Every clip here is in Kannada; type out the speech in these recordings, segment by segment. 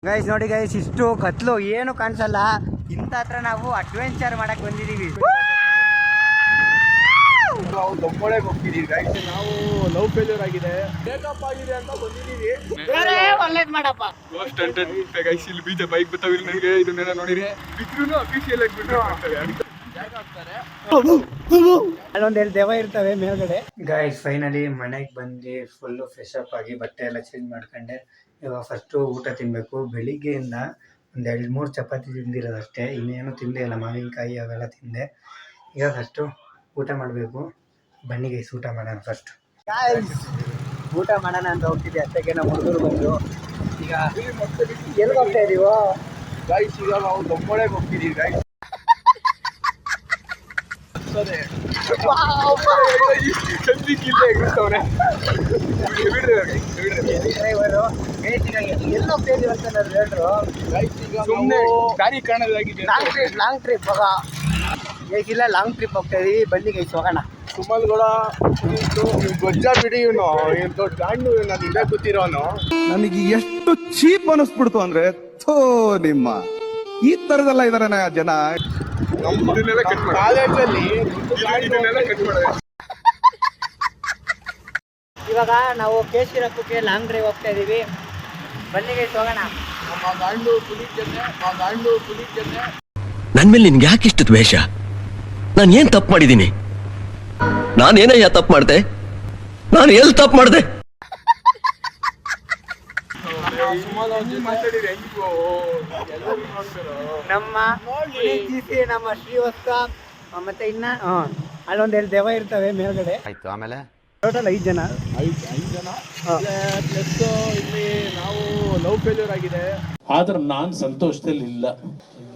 ಗೈಸ್ ನೋಡಿ ಗೈಸ್, ಇಷ್ಟು ಕತ್ಲು ಏನು ಕಾಣಿಸಲ್ಲ. ಇಂಥ ಹತ್ರ ನಾವು ಅಡ್ವೆಂಚರ್ ಮಾಡಕ್ ಬಂದಿದೀವಿ. ನಾವು ದೊಂಬೊಳೆಗೆ ಹೋಗ್ತಿದೀವಿ ಗೈಸ್. ನಾವು ಲವ್ ಫೇಲ್ಯೂರ್ ಆಗಿದೆ, ಬ್ರೇಕಪ್ ಆಗಿದೆ ಅಂತ ಬಂದಿದೀವಿ. ಒಳ್ಳೇದ್ ಮಾಡಪ್ಪ. ಗೈಸ್ ಇಲ್ಲಿ ಬೀಜ ಬೈಕ್ ಬರ್ತಾವಿಲ್ಲ ನನಗೆ. ಇದನ್ನೆಲ್ಲ ನೋಡಿರಿ ಬಿದ್ರು ಅಫಿಷಿಯಲ್ ಆಗಿ ಬಿಡ್ರು ಅಲ್ಲೊಂದೆರಡು ದೆವ್ವ ಇರ್ತವೆ ಮೇಲ್ಗಡೆ. ಗೈಸ್ ಫೈನಲಿ ಮನೆಗೆ ಬಂದು ಫುಲ್ಲು ಫ್ರೆಶ್ ಅಪ್ ಆಗಿ ಬಟ್ಟೆ ಎಲ್ಲ ಚೇಂಜ್ ಮಾಡ್ಕೊಂಡೆ. ಇವಾಗ ಫಸ್ಟು ಊಟ ತಿನ್ನಬೇಕು. ಬೆಳಿಗ್ಗೆಯಿಂದ ಒಂದು 2-3 ಚಪಾತಿ ತಿಂದಿರೋದಷ್ಟೇ, ಇನ್ನೇನು ತಿಂದೇ ಇಲ್ಲ. ಮಾವಿನಕಾಯಿ ಅವೆಲ್ಲ ತಿಂದೆ. ಈಗ ಫಸ್ಟು ಊಟ ಮಾಡಬೇಕು. ಬನ್ನಿ ಗೈಸ್ ಊಟ ಮಾಡೋಣ. ಫಸ್ಟ್ ಊಟ ಮಾಡೋಣ ಅಂತ ಹೋಗ್ತಿದ್ದೆ, ಅಷ್ಟಕ್ಕೆ ನಮ್ಮ ಹುಡುಗರು ಬಂದು. ಈಗ ಎಲ್ಲಿ ಹೋಗ್ತಾ ಇದೀವೋ ಗೈಸ್? ಈಗ ನಾವು ದೊಂಬೊಳೆಗೆ ಹೋಗ್ತಿದೀವಿ ಗೈಸ್. ಲಾಂಗ್ ಟ್ರಿಪ್ ಇಲ್ಲ, ಲಾಂಗ್ ಟ್ರಿಪ್ ಹೋಗ್ತಾ ಇದೀವಿ. ಬನ್ನಿ ಗೈಸ್ ಹೋಗೋಣ. ಸುಮಲ್ಗೌಡ ಗೊಜ್ಜ ಬಿಡಿ, ಇವನು ದೊಡ್ಡ ಗಾಂಡು. ನಾನು ಇಲ್ಲೇ ಕೂತಿರೋನು. ನನಗೆ ಎಷ್ಟು ಚೀಪ್ ಅನಿಸ್ಬಿಡ್ತು ಅಂದ್ರೆ, ಥೋ ನಿಮ್ಮ ಈ ತರದೆಲ್ಲ ಇದಾರೆ ಜನ. ಕಾಲೇಜಲ್ಲಿ ಇವಾಗ ನಾವು ಕೇಶಿರಪ್ಪಕ್ಕೆ ಲಾಂಗ್ ಡ್ರೈವ್ ಹೋಗ್ತಾ ಇದೀವಿ. ಬನ್ನಿ ಗೈಸ್ ಹೋಗೋಣ. ನಮ್ಮ ಗಾಂಡು ಪುಲಿಚೆನ್ನೆ. ನನ್ ಮೇಲೆ ನಿನ್ಗೆ ಯಾಕೆ ಇಷ್ಟು ದ್ವೇಷ? ನಾನು ಏನ್ ತಪ್ಪು ಮಾಡಿದ್ದೀನಿ? ನಾನೇನಯ್ಯ ತಪ್ಪು ಮಾಡ್ದೆ? ನಾನು ಎಲ್ಲಿ ತಪ್ಪು ಮಾಡ್ದೆ? ನಮ್ಮ ನಮ್ಮ ಶ್ರೀವತ್ಸ ಮತ್ತೆ ಇನ್ನ ಅಲ್ಲೊಂದೆರಡು ದೆವ್ವ ಇರ್ತವೆ ಮೇಲ್ಗಡೆ. ಆಯ್ತು, ಆಮೇಲೆ ಟೋಟಲ್ 5 ಜನ. 5 ಜನ ಪ್ಲಸ್ ಇಲ್ಲಿ ನಾವು ಲವ್ ಫೇಲ್ಯೂರ್ ಆಗಿದೆ. ಆದ್ರೆ ನಾನ್ ಸಂತೋಷದಲ್ಲಿ ಇಲ್ಲ.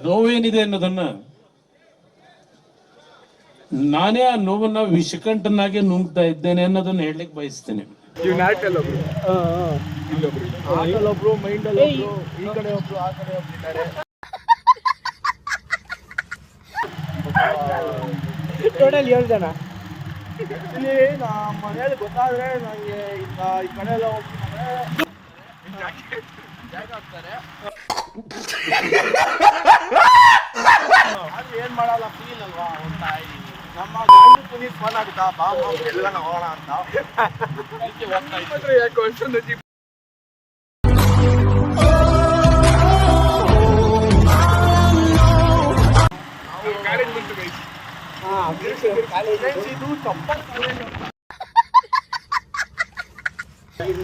ನೋವೇನಿದೆ ಅನ್ನೋದನ್ನ ನಾನೇ ಆ ನೋವನ್ನ ವಿಷಕಂಠನಾಗೆ ನುಂಗ್ತಾ ಇದ್ದೇನೆ ಅನ್ನೋದನ್ನ ಹೇಳಲಿಕ್ಕೆ ಬಯಸ್ತೇನೆ. ಇಲ್ಲೊಬ್ರು ಮೈಂಡ್ ಅಲ್ಲಿ ಒಬ್ರು, ಈ ಕಡೆ ಒಬ್ರು, ಆ ಕಡೆ ಒಬ್ರು ಇದ್ದಾರೆ. ಟೋಟಲ್ 7 ಜನ. ಇಲ್ಲಿ ನಮ್ಮ ಮನೇಲಿ ಗೊತ್ತಾದ್ರೆ ನನಗೆ ಈಗ ಈ ಕಡೆ ಎಲ್ಲ ಹೋಗ್ತಾರೆ, ಜಾಗ ಹಾಕ್ತಾರೆ. ಏನ್ ಮಾಡಲ್ಲ, ಫೀಲ್ ಅಲ್ವಾ ಒಂದು ತಾಯಿ. ನಮ್ಮ ಗಾಂಡು ಪುನೀತ್ ಫೋನ್ ಆಗುತ್ತಾ, ಬಾ ಎಲ್ಲ ಹೋಗೋಣ ಅಂತ. ಯಾಕೆ ಅಷ್ಟೊಂದು ಕಾಲೇಜ್ ಬಂತು ಗೈಸ್.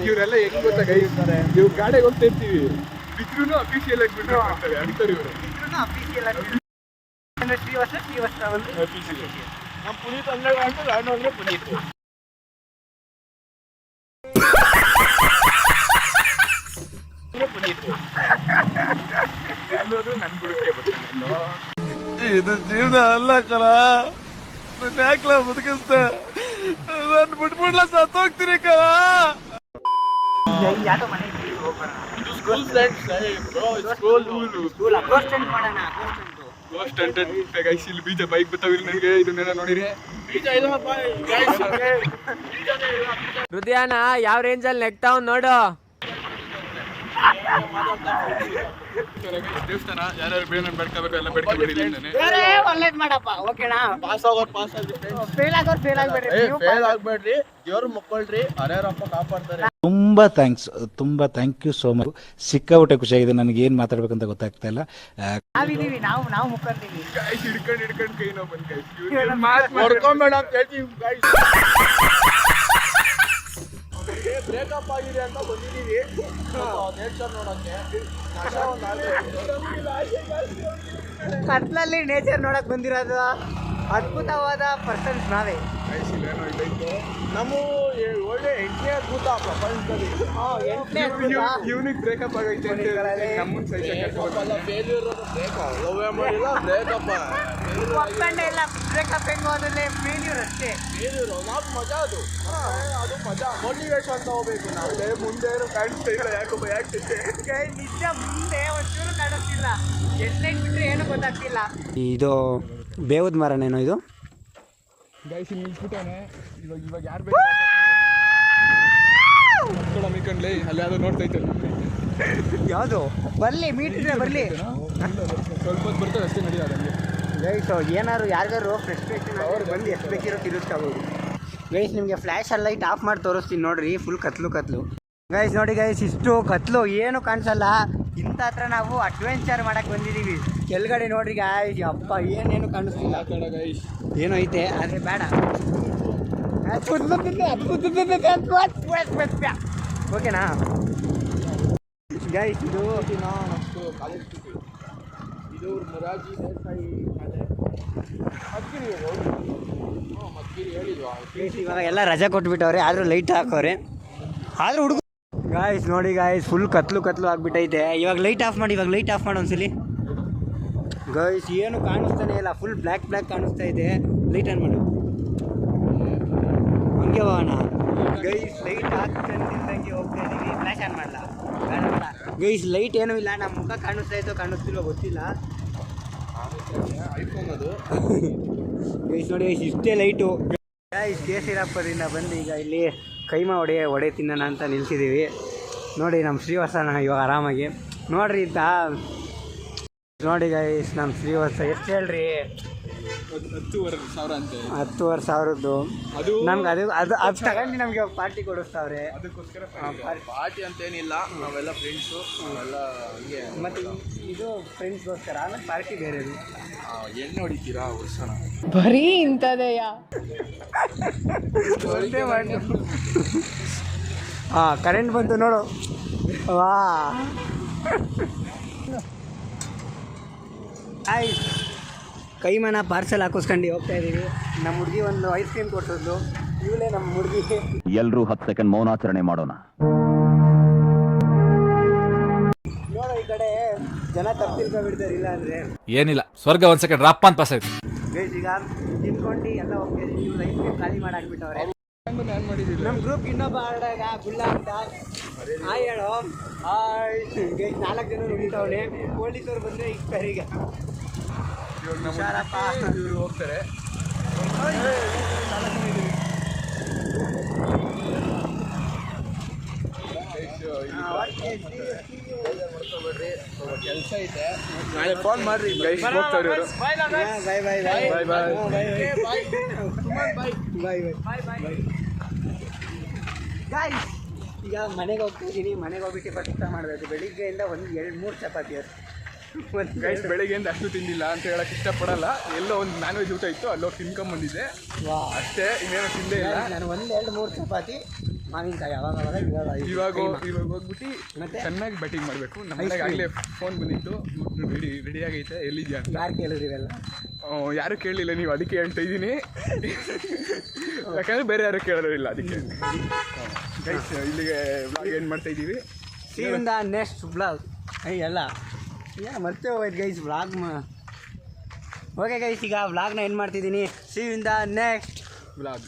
ಇವರೆಲ್ಲ ಹೆಂಗ್ ಗೊತ್ತಾ ಗೈಸ್, ಇವ್ರು ಗಾಡಿಗೆ ಹೋಗ್ತಾ ಇರ್ತೀವಿ, ಬಿದ್ರು ಅಫಿಷಿಯಲ್ ಆಗಿ ಬಿಡ್ರು ಅಂತಾರೆ ಇವರು. ನಮ್ಮ ಪುನೀತ್ ಅಂದ್ರೆ ಗಾಂಡು ಅಂದ್ರೆ ಪುನೀತ್. ಅನ್ನೋದು ನನ್ ಗುರುಕೆ ಬರ್ತಾನೆ. ಇದು ಜೀವನ ಅಲ್ಲ ಕಲ. ಯಾಕಲ ಬದುಕಿಸ್ತ ನಾನು ಬಿಟ್ಬಿಡ್ಲ ಸತ್ತೋಗ್ತೀನಿ ಕಲ. ಇಲ್ಲಿ ಬೀಜ ಬೈಕ್ ಬರ್ತಾವಿಲ್ಲ ನನಗೆ. ಇದನ್ನೆಲ್ಲ ನೋಡಿರಿ ಹೃದಯನ ಯಾವ ರೇಂಜಲ್ಲಿ ನೆಗ್ತಾವ್ ನೋಡು. ದೇವಸ್ಥಾನ ಯಾರ್ಯಾರು ಬೇಡ ಬೇಡ್ಕೋಬೇಕು ಎಲ್ಲ ಬೇಡ್ಕೋಬೇಡಿ. ಒಳ್ಳೇದ್ ಮಾಡಪ್ಪ. ಓಕೆನಾ? ಪಾಸ್ ಆಗೋರು ಪಾಸ್ ಆಗ್ಬಿಟ್ರೆ, ಫೇಲ್ ಆಗೋರು ಫೇಲ್ ಆಗ್ಬೇಡ್ರಿ. ಫೇಲ್ ಆಗ್ಬೇಡ್ರಿ. ದೇವ್ರು ಮಕ್ಕಳ್ರಿ, ಹರ್ಯಾರಪ್ಪ ಕಾಪಾಡ್ತಾರೆ. ತುಂಬ ಥ್ಯಾಂಕ್ ಯು ಸೋ ಮಚ್. ಸಿಕ್ಕಾಬಿಟ್ಟೆ ಖುಷಿಯಾಗಿದೆ. ನನಗೆ ಏನು ಮಾತಾಡ್ಬೇಕಂತ ಗೊತ್ತಾಗ್ತಾ ಇಲ್ಲ. ನಾವಿದೀವಿ, ನಾವು ಮುಖಂಡಿವಿ. ಗೈಸ್ ಹಿಡ್ಕೊಂಡು ಕೈ ನಾವು ಬಂದ್ ಗೈಸ್ ಹೊಡ್ಕೊಂಬೇಡ ಅಂತ ಹೇಳ್ತೀವಿ ಗೈಸ್. ಬ್ರೇಕಪ್ ಆಗಿದೆ ಅಂತ ಬಂದಿದ್ದೀವಿ ನೇಚರ್ ನೋಡಕ್ಕೆ. ಕತ್ಲಲ್ಲಿ ನೇಚರ್ ನೋಡಕ್ ಬಂದಿರೋದು ಅದ್ಭುತವಾದ ಪರ್ಸನ್ಸ್ ನಾವೇ. ನಮ್ಮ ಒಳ್ಳೆ 8ನೇ ಅದ್ಭುತ ಪ್ರಪಂಚದಲ್ಲಿ. ಇವನಿಗೆ ಬ್ರೇಕಪ್ ಆಗೈತೆ ಅಂತ ನಮ್ಮನ್ನ ಫೇಲ್ಯೂರ್ ಮಾಡಿಲ್ಲ, ಬ್ರೇಕಪ್ ಒಪ್ಕೊಂಡೆ ಇಲ್ಲ. ಬ್ರೇಕಪ್ ಹೆಂಗೋ ಅದನ್ನೇ ಫೇಲ್ಯೂರ್ ಅಷ್ಟೇ. ನಾವು ಮಜಾ ಅದು ಮಜಾ. ಮೋಟಿವೇಶನ್ ತಗೋಬೇಕು ನಾವು. ಮುಂದೆ ಏನೋ ಕಾಣಿಸ್ತಾ ಇಲ್ಲ, ಯಾಕೆ ನಿಜ ಮುಂದೆ ಒಂಚೂರು ಕಾಣಿಸ್ತಿಲ್ಲ. ಹೆಡ್ಲೈಟ್ ಬಿಟ್ರೆ ಏನು ಗೊತ್ತಾಗ್ತಿಲ್ಲ. ಇದು ಬೇವದ ಮರನೇನೋ ಇದು. ಗೈಸ್ ನಿಲ್ಸ್ಬಿಟ್ಟವನೆ. ಇವಾಗ ಯಾರು ಬೇಕು ಮಿಕ್ಕಂಡ್ಲಿ ಅಲ್ಲಿ ಯಾವ್ದೋ ನೋಡ್ತಾ ಇತ್ತು. ಯಾವುದು ಬರಲಿ ಮೀಟ್ರೆ ಬರಲಿ ಸ್ವಲ್ಪ ಹೊತ್ತು ಬರ್ತದೆ ಅಷ್ಟೇ ನಡೆಯೋದು ಹಂಗೆ. ಗೈಸ್ ಏನಾದ್ರು ಯಾರಿಗಾರು ಫ್ರಸ್ಟ್ರೇಷನ್ ಅವ್ರು ಬಂದು ಎಷ್ಟು ಬೇಕಿರೋ ತಿರುಗಿಸ್ಕೋಬೋದು. ಗೈಸ್ ನಿಮಗೆ ಫ್ಲ್ಯಾಶಲ್ಲಿ ಲೈಟ್ ಆಫ್ ಮಾಡಿ ತೋರಿಸ್ತೀನಿ ನೋಡ್ರಿ, ಫುಲ್ ಕತ್ಲು ಗೈಸ್. ನೋಡಿ ಗೈಸ್, ಇಷ್ಟು ಕತ್ಲು ಏನು ಕಾಣಿಸಲ್ಲ. ಇಂಥ ಹತ್ರ ನಾವು ಅಡ್ವೆಂಚರ್ ಮಾಡಕ್ಕೆ ಬಂದಿದ್ದೀವಿ. ಕೆಳಗಡೆ ನೋಡ್ರಿ ಗಾಯ್ಸ್, ಅಪ್ಪ ಏನೇನು ಕಾಣಿಸ್ತಿಲ್ಲ. ಆ ಕಡೆ ಗೈಸ್ ಏನೋ ಐತೆ ಆದರೆ ಬೇಡ. ಓಕೆನಾ ಗೈಸ್? ಇದು ಮತ್ತು ಕಾಲೇಜ್ ಸ್ಟ್ರೀಟ್ ಇದು ಮುರಾರ್ಜಿ ದೇಸಾಯಿ ಕಾಲೇಜ್ ಮದ್ಗಿರಿ ಮದ್ಗಿರಿ ಹೇಳಿದ್ವಾ? ಗೈಸ್ ಇವಾಗ ಎಲ್ಲ ರಜೆ ಕೊಟ್ಬಿಟ್ಟವ್ರೆ, ಆದರೂ ಲೈಟ್ ಹಾಕೋರೆ. ಆದರೂ ಹುಡುಗ ಗಾಯ್ಸ್ ನೋಡಿ ಗಾಯ್ಸ್, ಫುಲ್ ಕತ್ಲು ಆಗಿಬಿಟ್ಟೈತೆ. ಇವಾಗ ಲೈಟ್ ಆಫ್ ಮಾಡಿ ಒಂದ್ಸಲಿ ಗೈಸ್. ಏನು ಕಾಣಿಸ್ತಾನೆ ಇಲ್ಲ, ಫುಲ್ ಬ್ಲ್ಯಾಕ್ ಕಾಣಿಸ್ತಾ ಇದೆ. ಲೈಟ್ ಆನ್ ಮಾಡು, ಹಂಗೆ ಹೋಗೋಣ ಗೈಸ್. ಲೈಟ್ ಹಾಕ್ತಂಗೆ ಹೋಗ್ತಾ ಇದ್ದೀವಿ. ಫ್ಲ್ಯಾಶ್ ಆನ್ ಮಾಡಲ್ಲ, ಗೈಸ್. ಲೈಟ್ ಏನೂ ಇಲ್ಲ, ನಮ್ಮ ಮುಖ ಕಾಣಿಸ್ತಿಲ್ವೋ ಗೊತ್ತಿಲ್ಲ. ಐಫೋನ್ ಅದು ಗೈಸ್ ನೋಡಿ ಗೈಸ್, ಇಷ್ಟೇ ಲೈಟು. ಗೈಸ್ ಕೇಸಿರಪ್ಪದಿಂದ ಬಂದು ಈಗ ಇಲ್ಲಿ ಕೈಮಾ ಒಡೆ ತಿನ್ನೋಣ ಅಂತ ನಿಲ್ಸಿದ್ದೀವಿ. ನೋಡಿ ನಮ್ಮ ಶ್ರೀವತ್ಸನ ಇವಾಗ ಆರಾಮಾಗಿ ನೋಡ್ರಿ ಇದ್ದ. ನೋಡಿ ಗೈಸ್ ನಮ್ಮ ಶ್ರೀವತ್ಸ ಎಷ್ಟು ಹೇಳ್ರಿ, 10,000 ಅಂತೆ. 10,000 ಅದು ನಮ್ಗೆ ಅದು ತಗೊಂಡು ನಮಗೆ ಪಾರ್ಟಿ ಕೊಡಿಸ್ತಾವ್ರೆ. ಅದಕ್ಕೋಸ್ಕರ ಪಾರ್ಟಿ ಅಂತೇನಿಲ್ಲ, ನಾವೆಲ್ಲ ಫ್ರೆಂಡ್ಸು ಎಲ್ಲ ಹಂಗೆ. ಮತ್ತು ಇದು ಫ್ರೆಂಡ್ಸ್ಗೋಸ್ಕರ, ಆಮೇಲೆ ಪಾರ್ಟಿ ಬೇರೆದು. ಎಣ್ಣೆ ಹೊಡಿತೀರಾ ವರ್ಷನ? ಬರೀ ಇಂಥದೆಯಾ? ಹಾಂ ಕರೆಂಟ್ ಬಂತು ನೋಡು. ವಾ ಆಯ್ತು, ಕೈಮನ ಪಾರ್ಸೆಲ್ ಹಾಕಿಸ್ಕೊಂಡು ಹೋಗ್ತಾ ಇದ್ದೀವಿ. ನಮ್ಮ ಹುಡುಗಿ ಒಂದು ಐಸ್ ಕ್ರೀಮ್ ಕೊಟ್ಟಿದ್ಲು, ಇವಳೇ ನಮ್ಮ ಹುಡುಗಿ. ಎಲ್ರೂ 10 ಸೆಕೆಂಡ್ ಮೌನಾಚರಣೆ ಮಾಡೋಣ. ನೋಡೋ ಈ ಕಡೆ ಜನ ತಪ್ಪಿಲ್ಕೊಂಡ್ಬಿಡ್ತಾರೆ, ಇಲ್ಲ ಅಂದರೆ ಏನಿಲ್ಲ, ಸ್ವರ್ಗ 1 ಸೆಕೆಂಡ್ ರಪ್ಪ ಅಂತ ಪಾಸ್ ಆಯ್ತು. ಗೈಸ್ ಈಗ ತಿನ್ಕೊಂಡು ಎಲ್ಲ ಹೋಗ್ತಾ ಇದ್ದೀವಿ. ಇವ್ರು ಐಸ್ ಕ್ರೀಮ್ ಖಾಲಿ ಮಾಡಾಕ್ಬಿಟ್ಟವ್ರೆ. ನಾನು ಮಾಡಿದ್ದೀವಿ. ನಮ್ಮ ಗ್ರೂಪ್ ಇನ್ನೊಬ್ಬ ಆಡಾಗ ಗುಲ್ಲ ಅಂತ ಹಾಯ್ ಹೇಳೋ. ಹಾಯ್ ಗೈಸ್, 4 ಜನ ನುಗ್ಗಿತವನೆ. ಪೊಲೀಸರು ಬಂದರೆ ಇರ್ತಾರೆ ಈಗ. ಇವಾಗ ನಮ್ಮ ಇವ್ರು ಹೋಗ್ತಾರೆ. ಕೆಲಸ ಐತೆ, ನಾಳೆ ಫೋನ್ ಮಾಡ್ರಿ ಗೈಸ್. ಹೋಗ್ತಾರೆ ಇವರು. ಬಾಯ್ ಗಾಯ್ಸ್ ಈಗ ಮನೆಗೆ ಹೋಗ್ತಿದ್ದೀನಿ. ಮನೆಗೆ ಹೋಗ್ಬಿಟ್ಟು ಫಸ್ಟ್ ಊಟ ಮಾಡಬೇಕು. ಬೆಳಿಗ್ಗೆಯಿಂದ 1-2-3 ಚಪಾತಿ ಗೈಸ್ ಬೆಳಿಗ್ಗೆಯಿಂದ ಅಷ್ಟು ತಿಂದಿಲ್ಲ ಅಂತ ಹೇಳಕ್ ಇಷ್ಟಪಡಲ್ಲ. ಎಲ್ಲೋ ಒಂದು ನಾನ್ ವೆಜ್ ಊಟ ಇತ್ತು, ಅಲ್ಲೋಗಿ ತಿನ್ಕೊಂಬಂದಿದ್ದೆ ಅಷ್ಟೇ, ಇನ್ನೇನೋ ತಿಂದೇ ಇಲ್ಲ. ನಾನು 1-2-3 ಚಪಾತಿ ಮಾವಿನಕಾಯಿ ಅವಾಗ ಇವಾಗ ಹೋಗ್ಬಿಟ್ಟು ಮತ್ತೆ ಚೆನ್ನಾಗಿ ಬ್ಯಾಟಿಂಗ್ ಮಾಡಬೇಕು. ನಮ್ಮ ಮನೆಗೆ ಆಗಲೇ ಫೋನ್ ಬಂದಿತ್ತು, ರೆಡಿ ಆಗೈತೆ, ಎಲ್ಲಿದ್ಯಾ ಅಂತ. ಯಾರು ಕೇಳಿದ್ರಿವೆಲ್ಲ? ಯಾರು ಕೇಳಲಿಲ್ಲ, ನೀವು ಅದಕ್ಕೆ ಹೇಳ್ತಾ ಇದ್ದೀನಿ. ಯಾಕಂದರೆ ಬೇರೆ ಯಾರು ಕೇಳೋರಿಲ್ಲ, ಅದಕ್ಕೆ. ಗೈಸ್ ಇಲ್ಲಿಗೆ ವ್ಲಾಗ್ ಏನು ಮಾಡ್ತಾ ಇದ್ದೀವಿ. See you in the next vlog. ಎಲ್ಲ ಮತ್ತೆ ಹೋಯ್ತು ಗೈಸ್ ವ್ಲಾಗ್. ಓಕೆ ಗೈಸ್, ಈಗ ವ್ಲಾಗ್ನ ಏನು ಮಾಡ್ತಿದ್ದೀನಿ. See you in the next vlog.